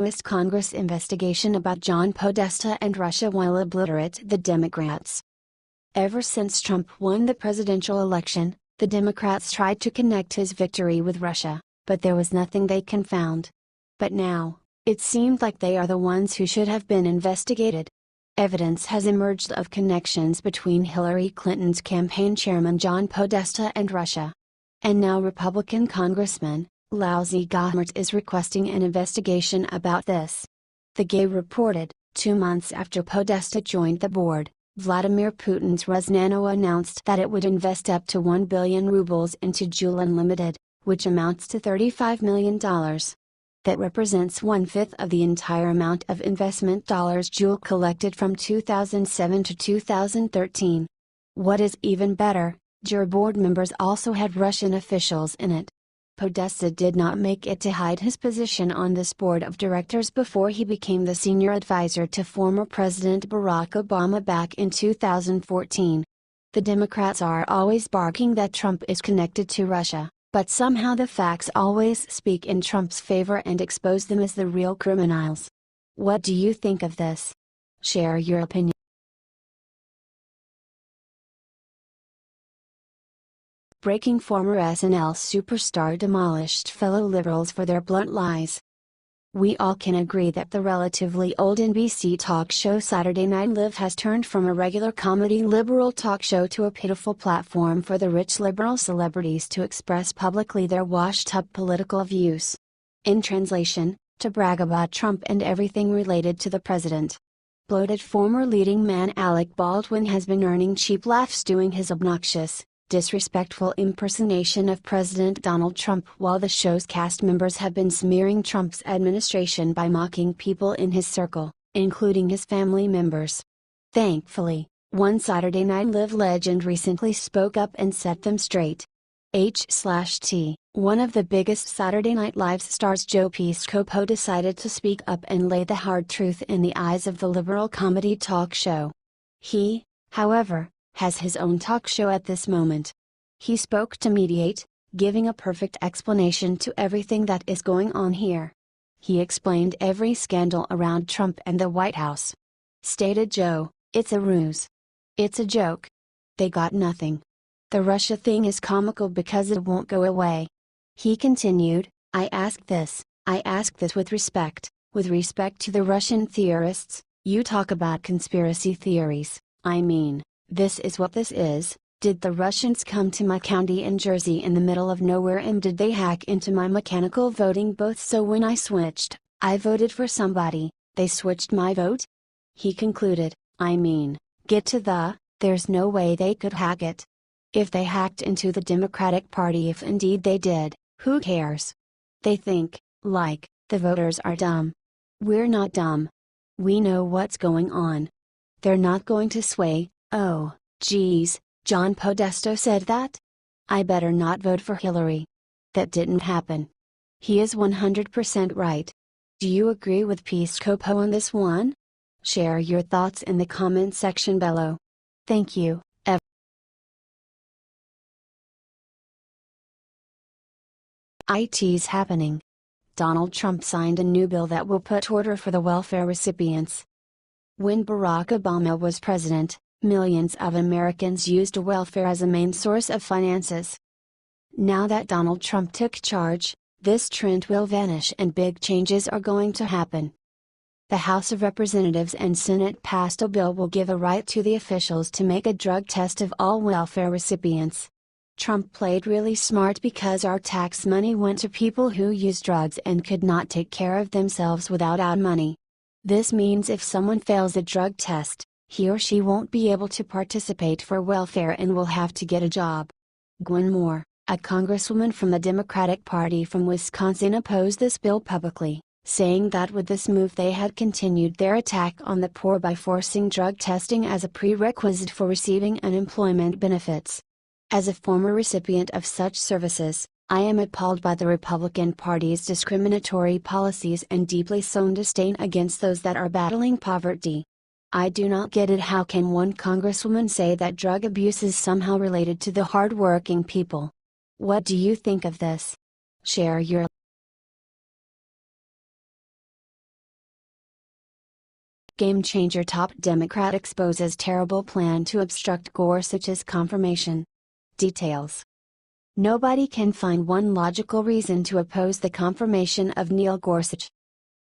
U.S. Congress investigation about John Podesta and Russia will obliterate the Democrats. Ever since Trump won the presidential election, the Democrats tried to connect his victory with Russia, but there was nothing they can found. But now, it seemed like they are the ones who should have been investigated. Evidence has emerged of connections between Hillary Clinton's campaign chairman John Podesta and Russia. And now Republican Congressman, Lousy Gohmert is requesting an investigation about this. The Gay reported, 2 months after Podesta joined the board, Vladimir Putin's Rosnano announced that it would invest up to 1 billion rubles into Joule Unlimited, which amounts to $35 million. That represents 1/5 of the entire amount of investment dollars Joule collected from 2007 to 2013. What is even better, JUR board members also had Russian officials in it. Podesta did not make it to hide his position on this board of directors before he became the senior advisor to former President Barack Obama back in 2014. The Democrats are always barking that Trump is connected to Russia, but somehow the facts always speak in Trump's favor and expose them as the real criminals. What do you think of this? Share your opinion. Breaking: former SNL superstar demolished fellow liberals for their blunt lies. We all can agree that the relatively old NBC talk show Saturday Night Live has turned from a regular comedy liberal talk show to a pitiful platform for the rich liberal celebrities to express publicly their washed-up political views. In translation, to brag about Trump and everything related to the president. Bloated former leading man Alec Baldwin has been earning cheap laughs doing his obnoxious, disrespectful impersonation of President Donald Trump, while the show's cast members have been smearing Trump's administration by mocking people in his circle, including his family members. Thankfully, one Saturday Night Live legend recently spoke up and set them straight. H/T, one of the biggest Saturday Night Live stars, Joe Piscopo, decided to speak up and lay the hard truth in the eyes of the liberal comedy talk show. He, however, has his own talk show at this moment. He spoke to Mediate, giving a perfect explanation to everything that is going on here. He explained every scandal around Trump and the White House. Stated Joe, "It's a ruse. It's a joke. They got nothing. The Russia thing is comical because it won't go away." He continued, I ask this with respect to the Russian theorists. You talk about conspiracy theories, I mean, this is what this is. Did the Russians come to my county in Jersey in the middle of nowhere, and did they hack into my mechanical voting booth so when I switched, I voted for somebody, they switched my vote? He concluded, I mean, there's no way they could hack it. If they hacked into the Democratic Party, if indeed they did, who cares? They think, like, the voters are dumb. We're not dumb. We know what's going on. They're not going to sway. Oh, geez, John Podesta said that? I better not vote for Hillary. That didn't happen. He is 100% right. Do you agree with Piscopo on this one? Share your thoughts in the comment section below. Thank you. It's happening. Donald Trump signed a new bill that will put order for the welfare recipients. When Barack Obama was president, millions of Americans used welfare as a main source of finances. Now that Donald Trump took charge, this trend will vanish and big changes are going to happen. The House of Representatives and Senate passed a bill will give a right to the officials to make a drug test of all welfare recipients. Trump played really smart because our tax money went to people who use drugs and could not take care of themselves without our money. This means if someone fails a drug test, he or she won't be able to participate for welfare and will have to get a job. Gwen Moore, a congresswoman from the Democratic Party from Wisconsin, opposed this bill publicly, saying that with this move they had continued their attack on the poor by forcing drug testing as a prerequisite for receiving unemployment benefits. As a former recipient of such services, I am appalled by the Republican Party's discriminatory policies and deeply sown disdain against those that are battling poverty. I do not get it. How can one congresswoman say that drug abuse is somehow related to the hard-working people? What do you think of this? Share your Game changer top Democrat exposes terrible plan to obstruct Gorsuch's confirmation. Details. Nobody can find one logical reason to oppose the confirmation of Neil Gorsuch.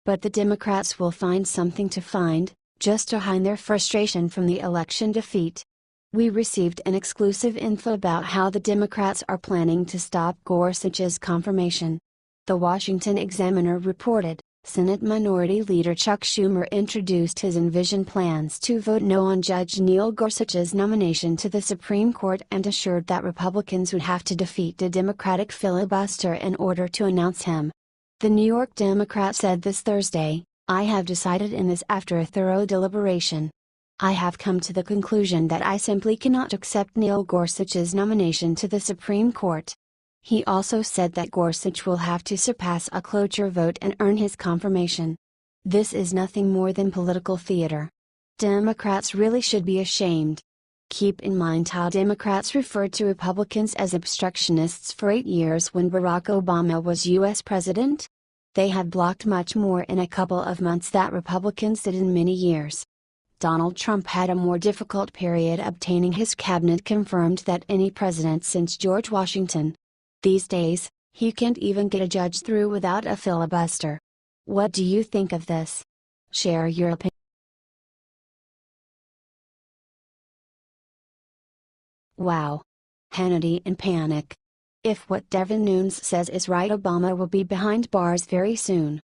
But the Democrats will find something to find, just to hide their frustration from the election defeat. We received an exclusive info about how the Democrats are planning to stop Gorsuch's confirmation. The Washington Examiner reported, Senate Minority Leader Chuck Schumer introduced his envisioned plans to vote no on Judge Neil Gorsuch's nomination to the Supreme Court and assured that Republicans would have to defeat a Democratic filibuster in order to announce him. The New York Democrat said this Thursday, "I have decided in this after a thorough deliberation. I have come to the conclusion that I simply cannot accept Neil Gorsuch's nomination to the Supreme Court." He also said that Gorsuch will have to surpass a cloture vote and earn his confirmation. This is nothing more than political theater. Democrats really should be ashamed. Keep in mind how Democrats referred to Republicans as obstructionists for 8 years when Barack Obama was U.S. president. They have blocked much more in a couple of months than Republicans did in many years. Donald Trump had a more difficult period obtaining his cabinet confirmed than any president since George Washington. These days, he can't even get a judge through without a filibuster. What do you think of this? Share your opinion. Wow. Hannity in panic. If what Devin Nunes says is right, Obama will be behind bars very soon.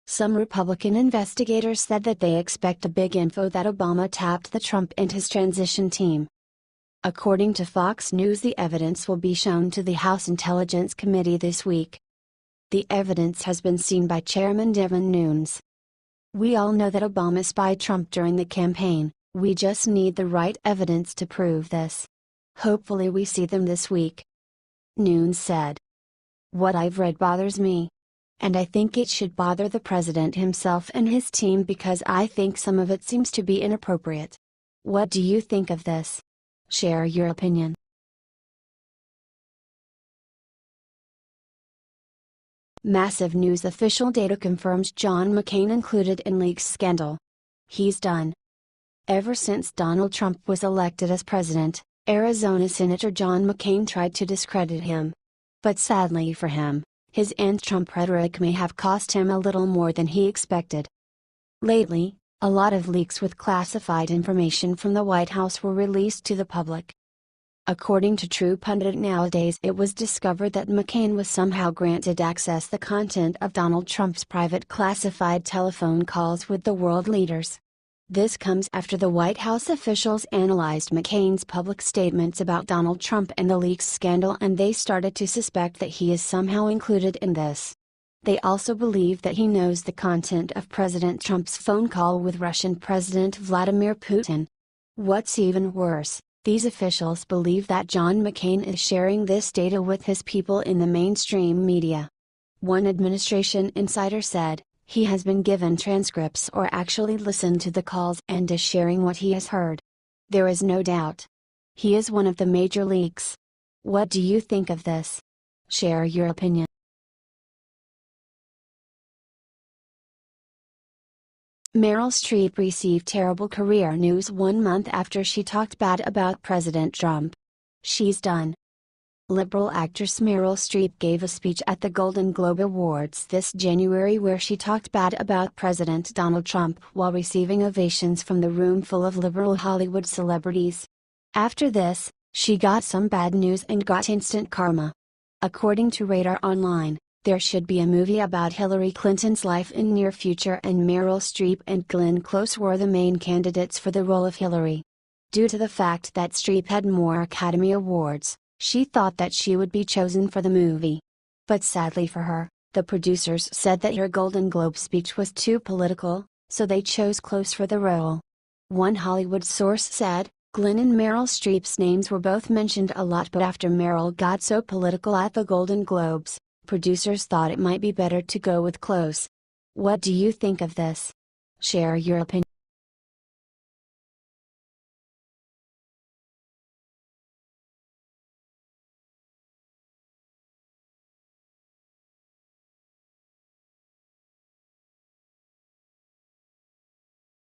Some Republican investigators said that they expect a big info that Obama tapped the Trump and his transition team. According to Fox News, the evidence will be shown to the House Intelligence Committee this week. The evidence has been seen by Chairman Devin Nunes. "We all know that Obama spied Trump during the campaign, we just need the right evidence to prove this. Hopefully we see them this week," Nunes said. "What I've read bothers me. And I think it should bother the president himself and his team because I think some of it seems to be inappropriate. What do you think of this? Share your opinion." Massive news: official data confirms John McCain included in leaks scandal. He's done. Ever since Donald Trump was elected as president, Arizona Senator John McCain tried to discredit him. But sadly for him, his anti-Trump rhetoric may have cost him a little more than he expected. Lately, a lot of leaks with classified information from the White House were released to the public. According to True Pundit, nowadays it was discovered that McCain was somehow granted access the content of Donald Trump's private classified telephone calls with the world leaders. This comes after the White House officials analyzed McCain's public statements about Donald Trump and the leaks scandal, and they started to suspect that he is somehow included in this. They also believe that he knows the content of President Trump's phone call with Russian President Vladimir Putin. What's even worse, these officials believe that John McCain is sharing this data with his people in the mainstream media. One administration insider said, he has been given transcripts or actually listened to the calls and is sharing what he has heard. There is no doubt. He is one of the major leaks. What do you think of this? Share your opinion. Meryl Streep received terrible career news 1 month after she talked bad about President Trump. She's done. Liberal actress Meryl Streep gave a speech at the Golden Globe Awards this January where she talked bad about President Donald Trump while receiving ovations from the room full of liberal Hollywood celebrities. After this, she got some bad news and got instant karma. According to Radar Online, there should be a movie about Hillary Clinton's life in near future, and Meryl Streep and Glenn Close were the main candidates for the role of Hillary. Due to the fact that Streep had more Academy Awards, she thought that she would be chosen for the movie. But sadly for her, the producers said that her Golden Globe speech was too political, so they chose Close for the role. One Hollywood source said, Glenn and Meryl Streep's names were both mentioned a lot, but after Meryl got so political at the Golden Globes, producers thought it might be better to go with Close. What do you think of this? Share your opinion.